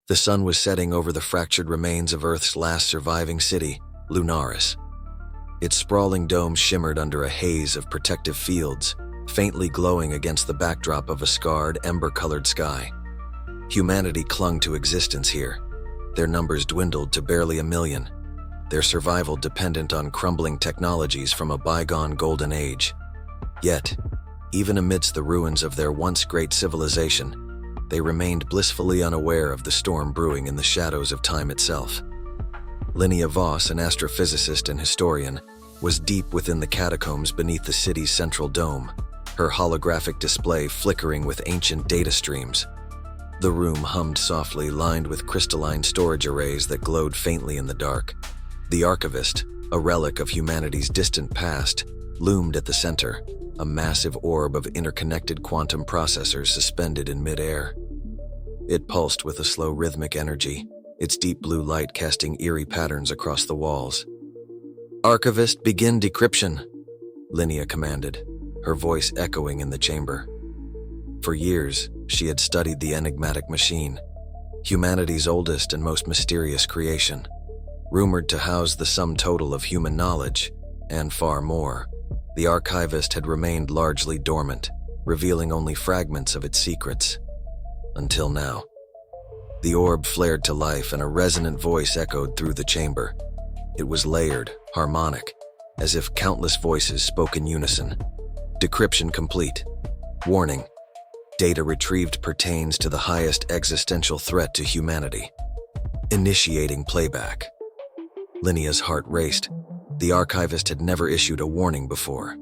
The sun was setting over the fractured remains of Earth's last surviving city, Lunaris. Its sprawling dome shimmered under a haze of protective fields, faintly glowing against the backdrop of a scarred, ember-colored sky. Humanity clung to existence here. Their numbers dwindled to barely 1 million, their survival dependent on crumbling technologies from a bygone golden age. Yet, even amidst the ruins of their once great civilization, they remained blissfully unaware of the storm brewing in the shadows of time itself. Lynia Voss, an astrophysicist and historian, was deep within the catacombs beneath the city's central dome, her holographic display flickering with ancient data streams. The room hummed softly, lined with crystalline storage arrays that glowed faintly in the dark. The Archivist, a relic of humanity's distant past, loomed at the center, a massive orb of interconnected quantum processors suspended in mid-air. It pulsed with a slow rhythmic energy, its deep blue light casting eerie patterns across the walls. "Archivist, begin decryption," Lynia commanded, her voice echoing in the chamber. For years, she had studied the enigmatic machine, humanity's oldest and most mysterious creation. Rumored to house the sum total of human knowledge, and far more, the Archivist had remained largely dormant, revealing only fragments of its secrets. Until now. The orb flared to life and a resonant voice echoed through the chamber. It was layered, harmonic, as if countless voices spoke in unison. "Decryption complete. Warning. Data retrieved pertains to the highest existential threat to humanity. Initiating playback." Lynia's heart raced. The Archivist had never issued a warning before.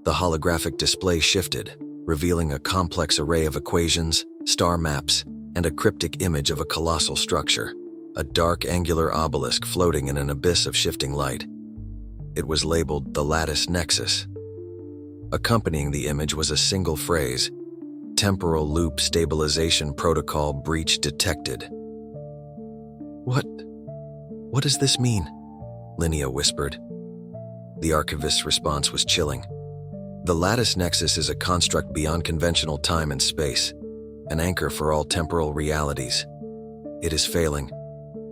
The holographic display shifted, revealing a complex array of equations, star maps, and a cryptic image of a colossal structure, a dark angular obelisk floating in an abyss of shifting light. It was labeled the Lattice Nexus. Accompanying the image was a single phrase: "Temporal loop stabilization protocol breach detected." What does this mean?" Lynia whispered. The Archivist's response was chilling. The Lattice Nexus is a construct beyond conventional time and space, an anchor for all temporal realities. It is failing.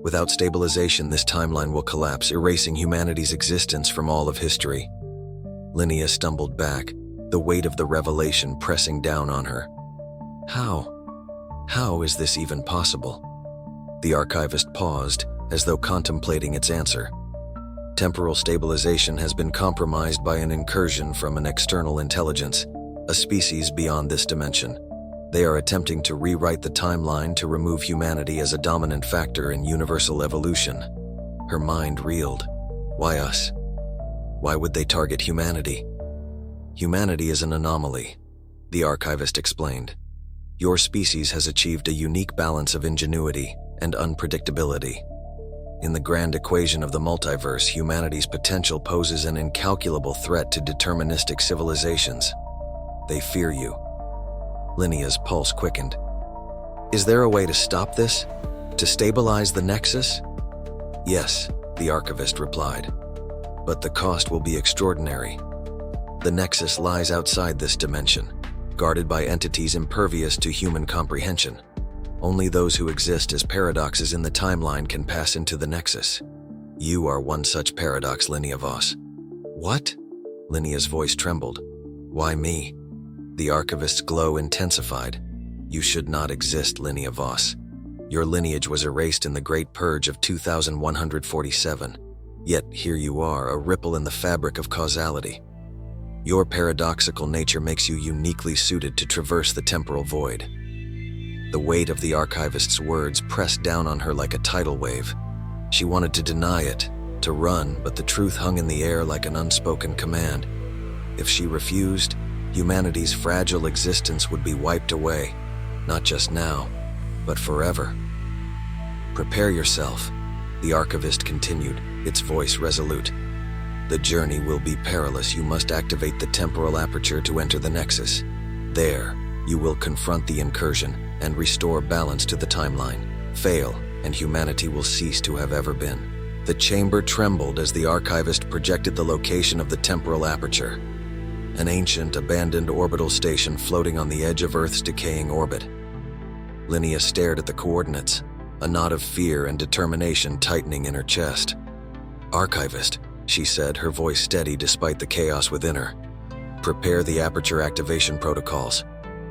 Without stabilization, this timeline will collapse, erasing humanity's existence from all of history. Lynia stumbled back, the weight of the revelation pressing down on her. How is this even possible? The Archivist paused, as though contemplating its answer. Temporal stabilization has been compromised by an incursion from an external intelligence, a species beyond this dimension. They are attempting to rewrite the timeline to remove humanity as a dominant factor in universal evolution. Her mind reeled. Why us? Why would they target humanity? Humanity is an anomaly, the Archivist explained. Your species has achieved a unique balance of ingenuity and unpredictability. In the grand equation of the multiverse, humanity's potential poses an incalculable threat to deterministic civilizations. They fear you. Lynia's pulse quickened. Is there a way to stop this? To stabilize the Nexus? Yes, the Archivist replied. But the cost will be extraordinary. The Nexus lies outside this dimension, guarded by entities impervious to human comprehension. Only those who exist as paradoxes in the timeline can pass into the Nexus. You are one such paradox, Lynia Voss. What? Lynia's voice trembled. Why me? The Archivist's glow intensified. You should not exist, Lynia Voss. Your lineage was erased in the Great Purge of 2147. Yet here you are, a ripple in the fabric of causality. Your paradoxical nature makes you uniquely suited to traverse the temporal void. The weight of the Archivist's words pressed down on her like a tidal wave. She wanted to deny it, to run, but the truth hung in the air like an unspoken command. If she refused, humanity's fragile existence would be wiped away, not just now, but forever. Prepare yourself, the Archivist continued, its voice resolute. The journey will be perilous. You must activate the temporal aperture to enter the Nexus. There, you will confront the Incursion and restore balance to the timeline. Fail, and humanity will cease to have ever been. The chamber trembled as the Archivist projected the location of the temporal aperture, an ancient, abandoned orbital station floating on the edge of Earth's decaying orbit. Lynia stared at the coordinates, a knot of fear and determination tightening in her chest. "Archivist," she said, her voice steady despite the chaos within her. "Prepare the aperture activation protocols.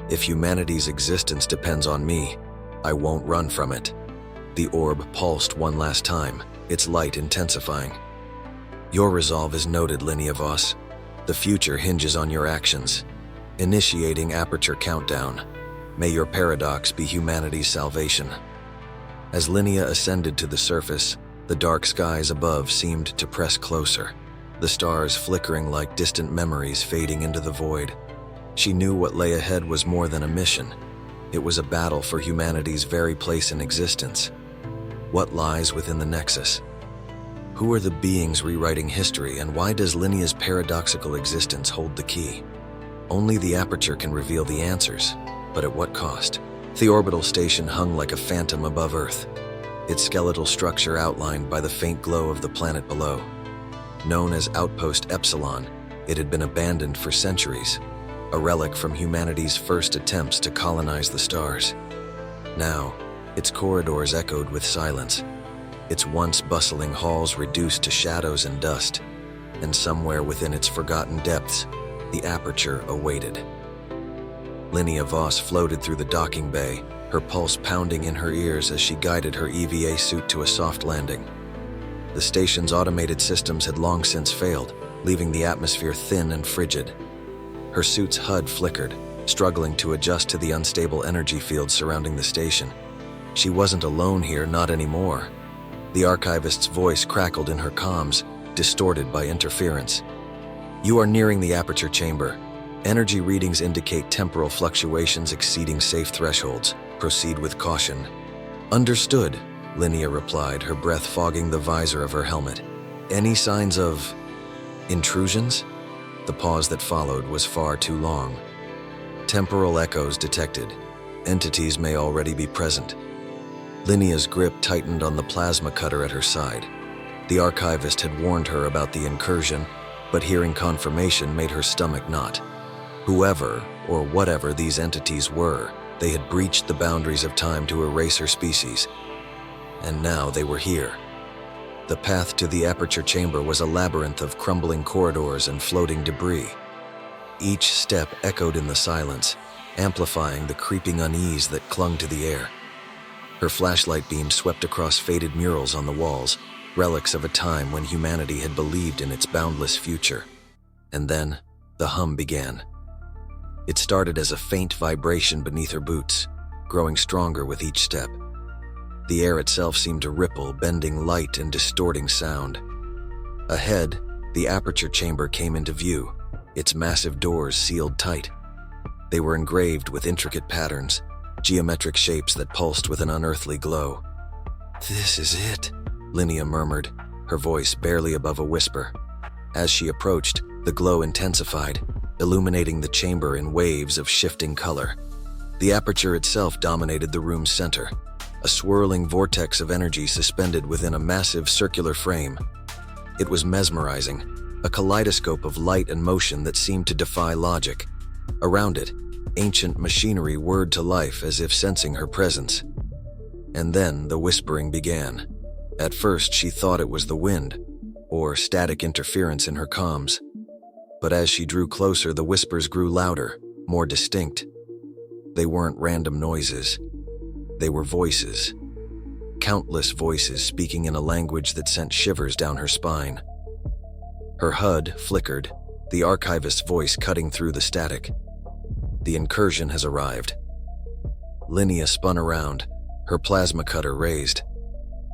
If humanity's existence depends on me, I won't run from it." The orb pulsed one last time, its light intensifying. "Your resolve is noted, Lynia Voss. The future hinges on your actions. Initiating aperture countdown. May your paradox be humanity's salvation." As Lynia ascended to the surface, the dark skies above seemed to press closer, the stars flickering like distant memories fading into the void. She knew what lay ahead was more than a mission. It was a battle for humanity's very place in existence. What lies within the Nexus? Who are the beings rewriting history, and why does Lynia's paradoxical existence hold the key? Only the aperture can reveal the answers, but at what cost? The orbital station hung like a phantom above Earth, its skeletal structure outlined by the faint glow of the planet below. Known as Outpost Epsilon, it had been abandoned for centuries, a relic from humanity's first attempts to colonize the stars. Now, its corridors echoed with silence, its once bustling halls reduced to shadows and dust, and somewhere within its forgotten depths, the aperture awaited. Lynia Voss floated through the docking bay, her pulse pounding in her ears as she guided her EVA suit to a soft landing. The station's automated systems had long since failed, leaving the atmosphere thin and frigid. Her suit's HUD flickered, struggling to adjust to the unstable energy field surrounding the station. She wasn't alone here, not anymore. The Archivist's voice crackled in her comms, distorted by interference. "You are nearing the aperture chamber. Energy readings indicate temporal fluctuations exceeding safe thresholds. Proceed with caution." "Understood," Lynia replied, her breath fogging the visor of her helmet. "Any signs of intrusions?" The pause that followed was far too long. "Temporal echoes detected. Entities may already be present." Lynia's grip tightened on the plasma cutter at her side. The Archivist had warned her about the incursion, but hearing confirmation made her stomach knot. Whoever, or whatever these entities were, they had breached the boundaries of time to erase her species. And now they were here. The path to the aperture chamber was a labyrinth of crumbling corridors and floating debris. Each step echoed in the silence, amplifying the creeping unease that clung to the air. Her flashlight beam swept across faded murals on the walls, relics of a time when humanity had believed in its boundless future. And then, the hum began. It started as a faint vibration beneath her boots, growing stronger with each step. The air itself seemed to ripple, bending light and distorting sound. Ahead, the aperture chamber came into view, its massive doors sealed tight. They were engraved with intricate patterns, geometric shapes that pulsed with an unearthly glow. "This is it," Lynia murmured, her voice barely above a whisper. As she approached, the glow intensified, illuminating the chamber in waves of shifting color. The aperture itself dominated the room's center, a swirling vortex of energy suspended within a massive circular frame. It was mesmerizing, a kaleidoscope of light and motion that seemed to defy logic. Around it, ancient machinery whirred to life as if sensing her presence. And then the whispering began. At first, she thought it was the wind, or static interference in her comms. But as she drew closer, the whispers grew louder, more distinct. They weren't random noises. They were voices. Countless voices speaking in a language that sent shivers down her spine. Her HUD flickered, the Archivist's voice cutting through the static. "The incursion has arrived." Lynia spun around, her plasma cutter raised.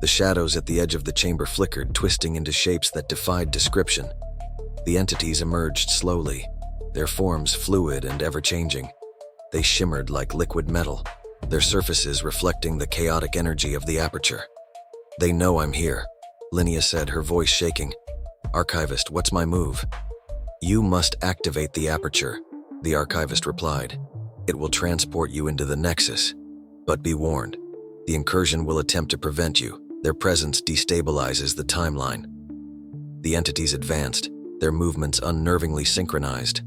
The shadows at the edge of the chamber flickered, twisting into shapes that defied description. The entities emerged slowly, their forms fluid and ever-changing. They shimmered like liquid metal, their surfaces reflecting the chaotic energy of the aperture. "They know I'm here," Lynia said, her voice shaking. "Archivist, what's my move?" "You must activate the aperture," the Archivist replied. "It will transport you into the Nexus. But be warned, the incursion will attempt to prevent you. Their presence destabilizes the timeline." The entities advanced, their movements unnervingly synchronized.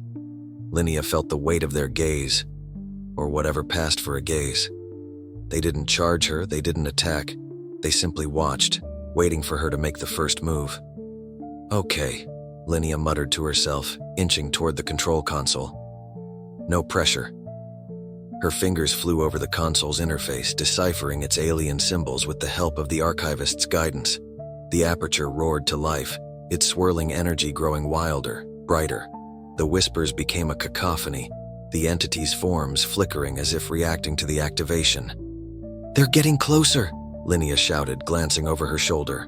Lynia felt the weight of their gaze, or whatever passed for a gaze. They didn't charge her, they didn't attack. They simply watched, waiting for her to make the first move. Okay, Lynia muttered to herself, inching toward the control console. No pressure. Her fingers flew over the console's interface, deciphering its alien symbols with the help of the Archivist's guidance. The aperture roared to life, its swirling energy growing wilder, brighter. The whispers became a cacophony, the entity's forms flickering as if reacting to the activation. "They're getting closer," Lynia shouted, glancing over her shoulder.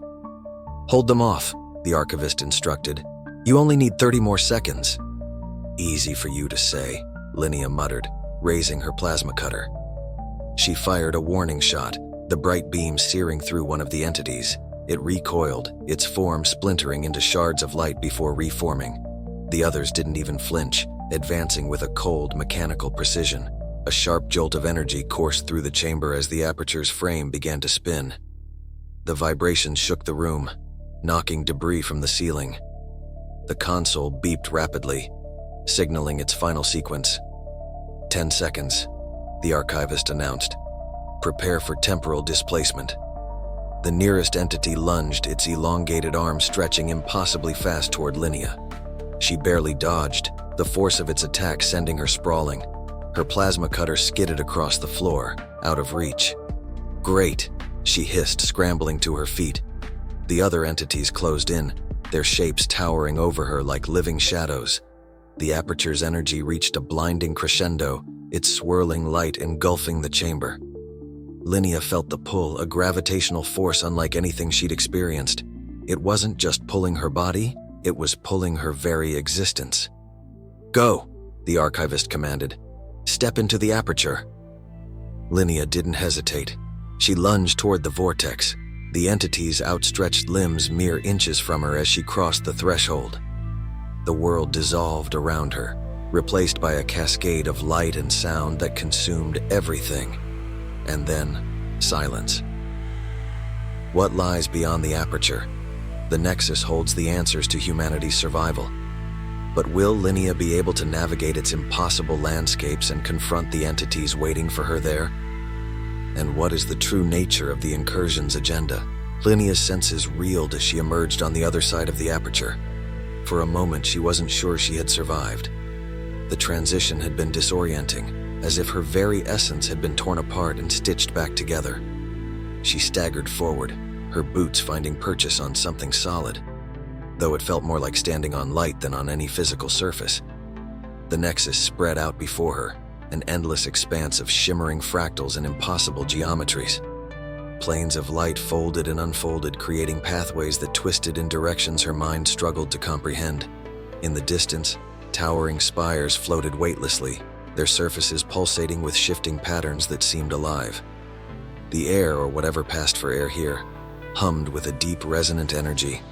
"Hold them off," the Archivist instructed. "You only need 30 more seconds." "Easy for you to say," Lynia muttered, raising her plasma cutter. She fired a warning shot, the bright beam searing through one of the entities. It recoiled, its form splintering into shards of light before reforming. The others didn't even flinch, advancing with a cold, mechanical precision. A sharp jolt of energy coursed through the chamber as the aperture's frame began to spin. The vibrations shook the room, knocking debris from the ceiling. The console beeped rapidly, signaling its final sequence. 10 seconds, the Archivist announced. Prepare for temporal displacement. The nearest entity lunged, its elongated arm stretching impossibly fast toward Lynia. She barely dodged, the force of its attack sending her sprawling. Her plasma cutter skidded across the floor, out of reach. "Great," she hissed, scrambling to her feet. The other entities closed in, their shapes towering over her like living shadows. The aperture's energy reached a blinding crescendo, its swirling light engulfing the chamber. Lynia felt the pull, a gravitational force unlike anything she'd experienced. It wasn't just pulling her body, it was pulling her very existence. "Go," the Archivist commanded. "Step into the aperture." Lynia didn't hesitate. She lunged toward the vortex, the entity's outstretched limbs mere inches from her as she crossed the threshold. The world dissolved around her, replaced by a cascade of light and sound that consumed everything. And then, silence. What lies beyond the aperture? The Nexus holds the answers to humanity's survival. But will Lynia be able to navigate its impossible landscapes and confront the entities waiting for her there? And what is the true nature of the Incursion's agenda? Lynia's senses reeled as she emerged on the other side of the aperture. For a moment, she wasn't sure she had survived. The transition had been disorienting, as if her very essence had been torn apart and stitched back together. She staggered forward, her boots finding purchase on something solid, though it felt more like standing on light than on any physical surface. The Nexus spread out before her, an endless expanse of shimmering fractals and impossible geometries. Planes of light folded and unfolded, creating pathways that twisted in directions her mind struggled to comprehend. In the distance, towering spires floated weightlessly, their surfaces pulsating with shifting patterns that seemed alive. The air, or whatever passed for air here, hummed with a deep resonant energy,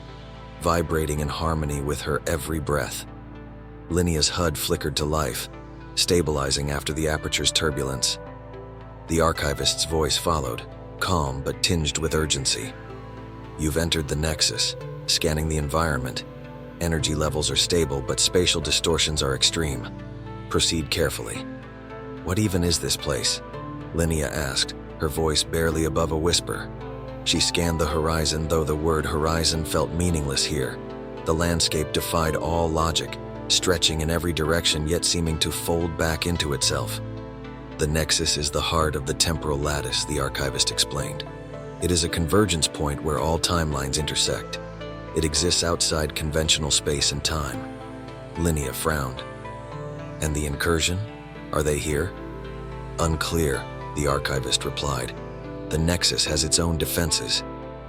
vibrating in harmony with her every breath. Lynia's HUD flickered to life, stabilizing after the aperture's turbulence. The Archivist's voice followed, calm but tinged with urgency. "You've entered the Nexus, scanning the environment. Energy levels are stable, but spatial distortions are extreme. Proceed carefully." "What even is this place?" Lynia asked, her voice barely above a whisper. She scanned the horizon, though the word horizon felt meaningless here. The landscape defied all logic, stretching in every direction yet seeming to fold back into itself. "The Nexus is the heart of the temporal lattice," the Archivist explained. "It is a convergence point where all timelines intersect. It exists outside conventional space and time." Lynia frowned. "And the Incursion? Are they here?" "Unclear," the Archivist replied. "The Nexus has its own defenses.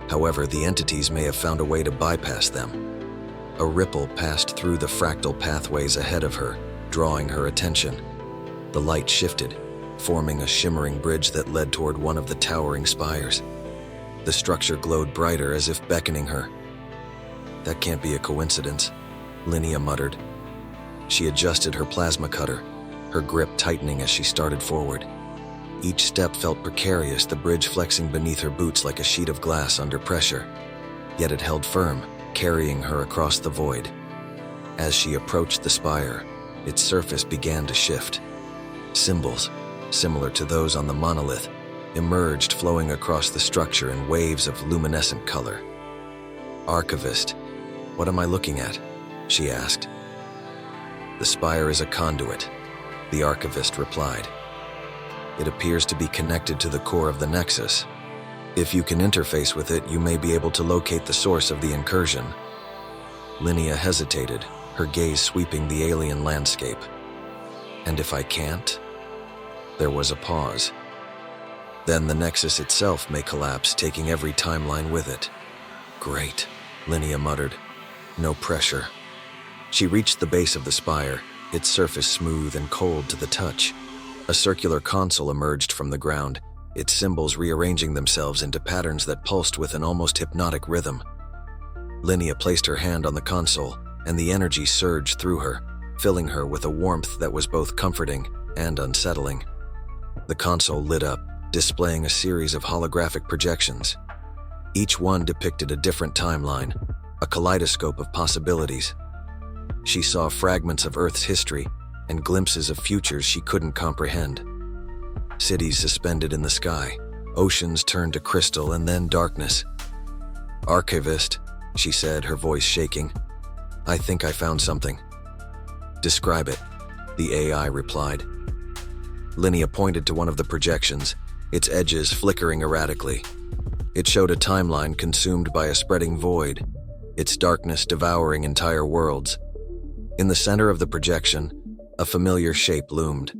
However, the entities may have found a way to bypass them." A ripple passed through the fractal pathways ahead of her, drawing her attention. The light shifted, forming a shimmering bridge that led toward one of the towering spires. The structure glowed brighter as if beckoning her. "That can't be a coincidence," Lynia muttered. She adjusted her plasma cutter, her grip tightening as she started forward. Each step felt precarious, the bridge flexing beneath her boots like a sheet of glass under pressure. Yet it held firm, carrying her across the void. As she approached the spire, its surface began to shift. Symbols, similar to those on the monolith, emerged, flowing across the structure in waves of luminescent color. "Archivist, what am I looking at?" she asked. "The spire is a conduit," the Archivist replied. "It appears to be connected to the core of the Nexus. If you can interface with it, you may be able to locate the source of the incursion." Lynia hesitated, her gaze sweeping the alien landscape. "And if I can't?" There was a pause. "Then the Nexus itself may collapse, taking every timeline with it." "Great," Lynia muttered. "No pressure." She reached the base of the spire, its surface smooth and cold to the touch. A circular console emerged from the ground, its symbols rearranging themselves into patterns that pulsed with an almost hypnotic rhythm. Lynia placed her hand on the console, and the energy surged through her, filling her with a warmth that was both comforting and unsettling. The console lit up, displaying a series of holographic projections. Each one depicted a different timeline, a kaleidoscope of possibilities. She saw fragments of Earth's history and glimpses of futures she couldn't comprehend. Cities suspended in the sky, oceans turned to crystal and then darkness. "Archivist," she said, her voice shaking. "I think I found something." "Describe it," the AI replied. Lynia pointed to one of the projections, its edges flickering erratically. It showed a timeline consumed by a spreading void, its darkness devouring entire worlds. In the center of the projection, a familiar shape loomed,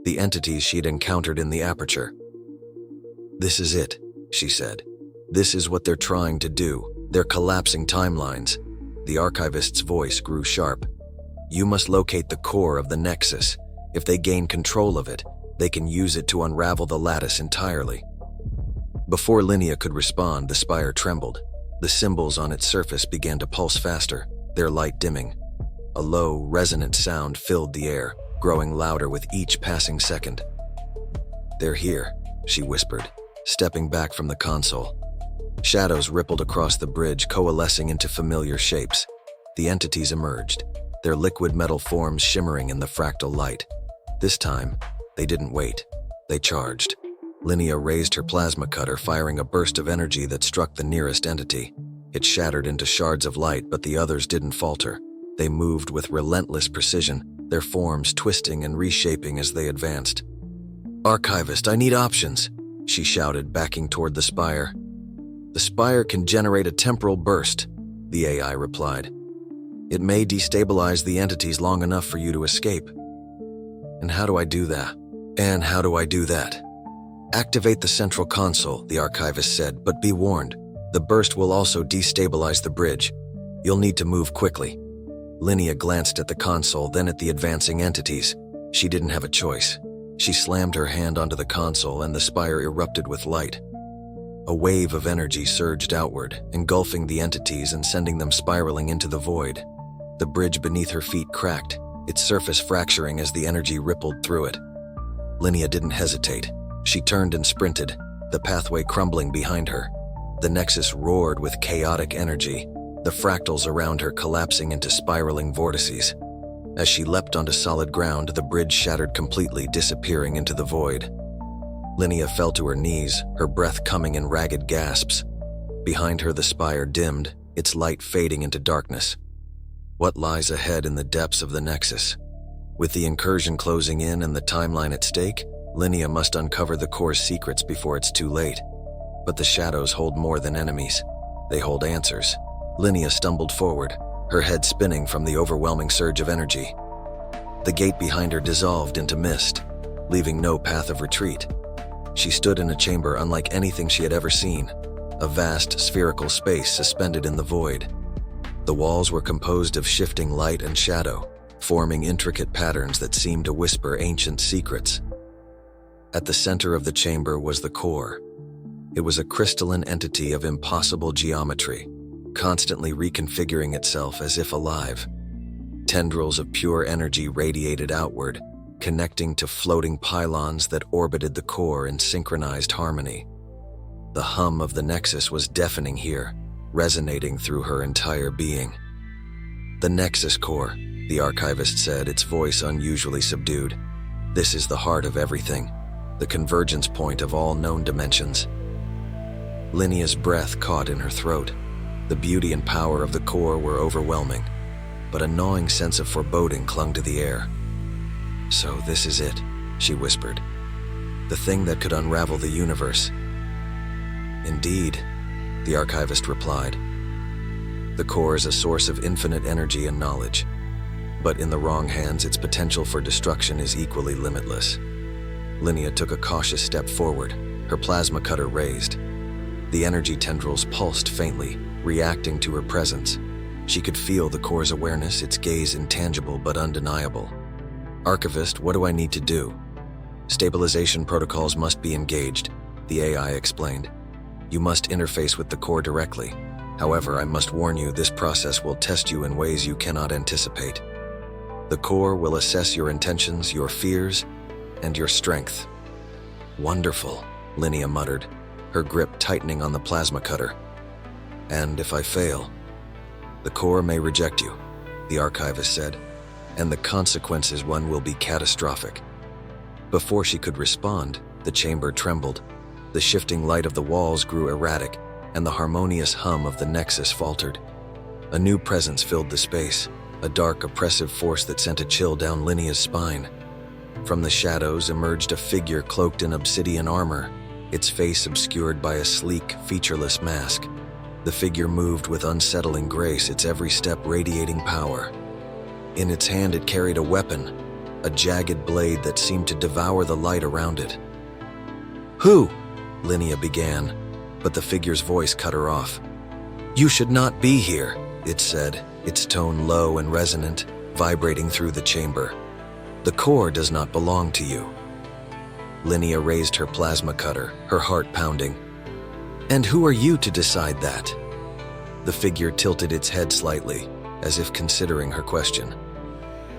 the entities she'd encountered in the aperture. "This is it," she said. "This is what they're trying to do. They're collapsing timelines." The Archivist's voice grew sharp. "You must locate the core of the Nexus. If they gain control of it, they can use it to unravel the lattice entirely." Before Lynia could respond, the spire trembled. The symbols on its surface began to pulse faster, their light dimming. A low, resonant sound filled the air, growing louder with each passing second. "They're here," she whispered, stepping back from the console. Shadows rippled across the bridge, coalescing into familiar shapes. The entities emerged, their liquid metal forms shimmering in the fractal light. This time, they didn't wait. They charged. Lynia raised her plasma cutter, firing a burst of energy that struck the nearest entity. It shattered into shards of light, but the others didn't falter. They moved with relentless precision, their forms twisting and reshaping as they advanced. "Archivist, I need options," she shouted, backing toward the spire. "The spire can generate a temporal burst," the AI replied. "It may destabilize the entities long enough for you to escape." "And how do I do that?" "Activate the central console," the Archivist said, "but be warned, the burst will also destabilize the bridge. You'll need to move quickly." Lynia glanced at the console, then at the advancing entities. She didn't have a choice. She slammed her hand onto the console, and the spire erupted with light. A wave of energy surged outward, engulfing the entities and sending them spiraling into the void. The bridge beneath her feet cracked, its surface fracturing as the energy rippled through it. Lynia didn't hesitate. She turned and sprinted, the pathway crumbling behind her. The Nexus roared with chaotic energy, the fractals around her collapsing into spiraling vortices. As she leapt onto solid ground, the bridge shattered completely, disappearing into the void. Lynia fell to her knees, her breath coming in ragged gasps. Behind her, the spire dimmed, its light fading into darkness. What lies ahead in the depths of the Nexus? With the incursion closing in and the timeline at stake, Lynia must uncover the core's secrets before it's too late. But the shadows hold more than enemies. They hold answers. Lynia stumbled forward, her head spinning from the overwhelming surge of energy. The gate behind her dissolved into mist, leaving no path of retreat. She stood in a chamber unlike anything she had ever seen, a vast spherical space suspended in the void. The walls were composed of shifting light and shadow, forming intricate patterns that seemed to whisper ancient secrets. At the center of the chamber was the core. It was a crystalline entity of impossible geometry, constantly reconfiguring itself as if alive. Tendrils of pure energy radiated outward, connecting to floating pylons that orbited the core in synchronized harmony. The hum of the Nexus was deafening here, resonating through her entire being. "The Nexus core," the Archivist said, its voice unusually subdued. "This is the heart of everything. the convergence point of all known dimensions. Lynia's breath caught in her throat. The beauty and power of the core were overwhelming, but a gnawing sense of foreboding clung to the air. "So this is it," she whispered. "The thing that could unravel the universe." "Indeed," the Archivist replied. "The core is a source of infinite energy and knowledge, but in the wrong hands, its potential for destruction is equally limitless." Lynia took a cautious step forward, her plasma cutter raised. The energy tendrils pulsed faintly, reacting to her presence. She could feel the core's awareness, its gaze intangible but undeniable. "Archivist, what do I need to do?" "Stabilization protocols must be engaged," the AI explained. "You must interface with the core directly. However, I must warn you, this process will test you in ways you cannot anticipate. The core will assess your intentions, your fears, and your strength." "Wonderful," Lynia muttered, her grip tightening on the plasma cutter. "And if I fail?" "The core may reject you," the Archivist said, "and the consequences one will be catastrophic." Before she could respond, the chamber trembled. The shifting light of the walls grew erratic, and the harmonious hum of the Nexus faltered. A new presence filled the space, a dark, oppressive force that sent a chill down Lynia's spine. From the shadows emerged a figure cloaked in obsidian armor, its face obscured by a sleek, featureless mask. The figure moved with unsettling grace, its every step radiating power. In its hand it carried a weapon, a jagged blade that seemed to devour the light around it. "Who?" Lynia began, but the figure's voice cut her off. "You should not be here," it said, its tone low and resonant, vibrating through the chamber. "The core does not belong to you." Lynia raised her plasma cutter, her heart pounding. "And who are you to decide that?" The figure tilted its head slightly, as if considering her question.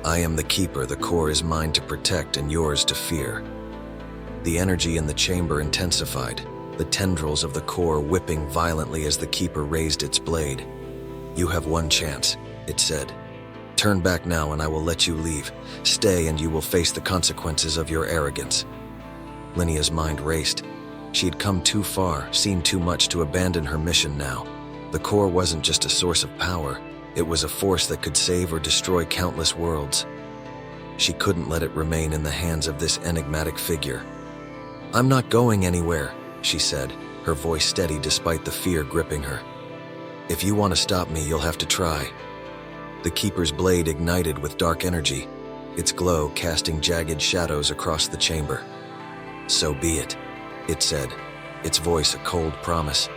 "I am the keeper. The core is mine to protect and yours to fear." The energy in the chamber intensified, the tendrils of the core whipping violently as the keeper raised its blade. "You have one chance," it said. "Turn back now and I will let you leave. Stay and you will face the consequences of your arrogance." Lynia's mind raced. She had come too far, seen too much to abandon her mission now. The core wasn't just a source of power, it was a force that could save or destroy countless worlds. She couldn't let it remain in the hands of this enigmatic figure. "I'm not going anywhere," she said, her voice steady despite the fear gripping her. "If you want to stop me, you'll have to try." The keeper's blade ignited with dark energy, its glow casting jagged shadows across the chamber. "So be it," it said, its voice a cold promise.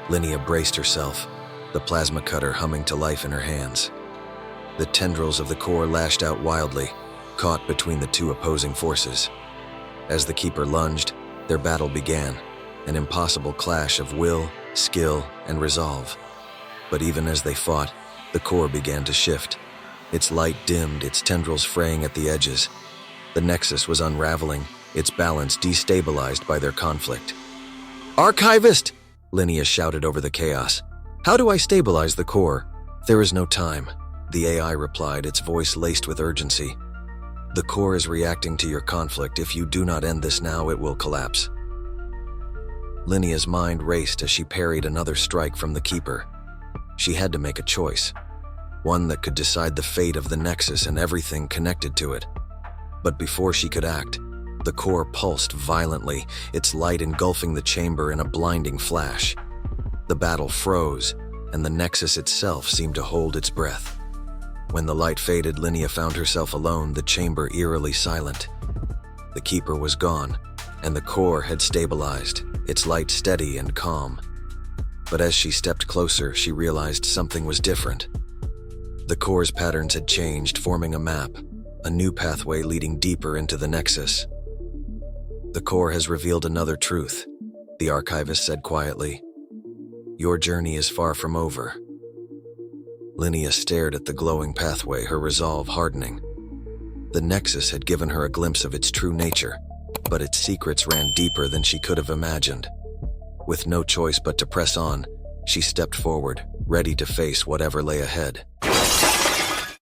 Lynia braced herself, the plasma cutter humming to life in her hands. The tendrils of the core lashed out wildly, caught between the two opposing forces. As the keeper lunged, their battle began, an impossible clash of will, skill, and resolve. But even as they fought, the core began to shift. Its light dimmed, its tendrils fraying at the edges. The Nexus was unraveling, its balance destabilized by their conflict. "Archivist!" Lynia shouted over the chaos. "How do I stabilize the core?" "There is no time," the AI replied, its voice laced with urgency. "The core is reacting to your conflict. If you do not end this now, it will collapse." Lynia's mind raced as she parried another strike from the keeper. She had to make a choice, one that could decide the fate of the Nexus and everything connected to it. But before she could act, the core pulsed violently, its light engulfing the chamber in a blinding flash. The battle froze, and the Nexus itself seemed to hold its breath. When the light faded, Lynia found herself alone, the chamber eerily silent. The keeper was gone, and the core had stabilized, its light steady and calm. But as she stepped closer, she realized something was different. The core's patterns had changed, forming a map, a new pathway leading deeper into the Nexus. "The core has revealed another truth," the Archivist said quietly. "Your journey is far from over." Lynia stared at the glowing pathway, her resolve hardening. The Nexus had given her a glimpse of its true nature, but its secrets ran deeper than she could have imagined. With no choice but to press on, she stepped forward, ready to face whatever lay ahead.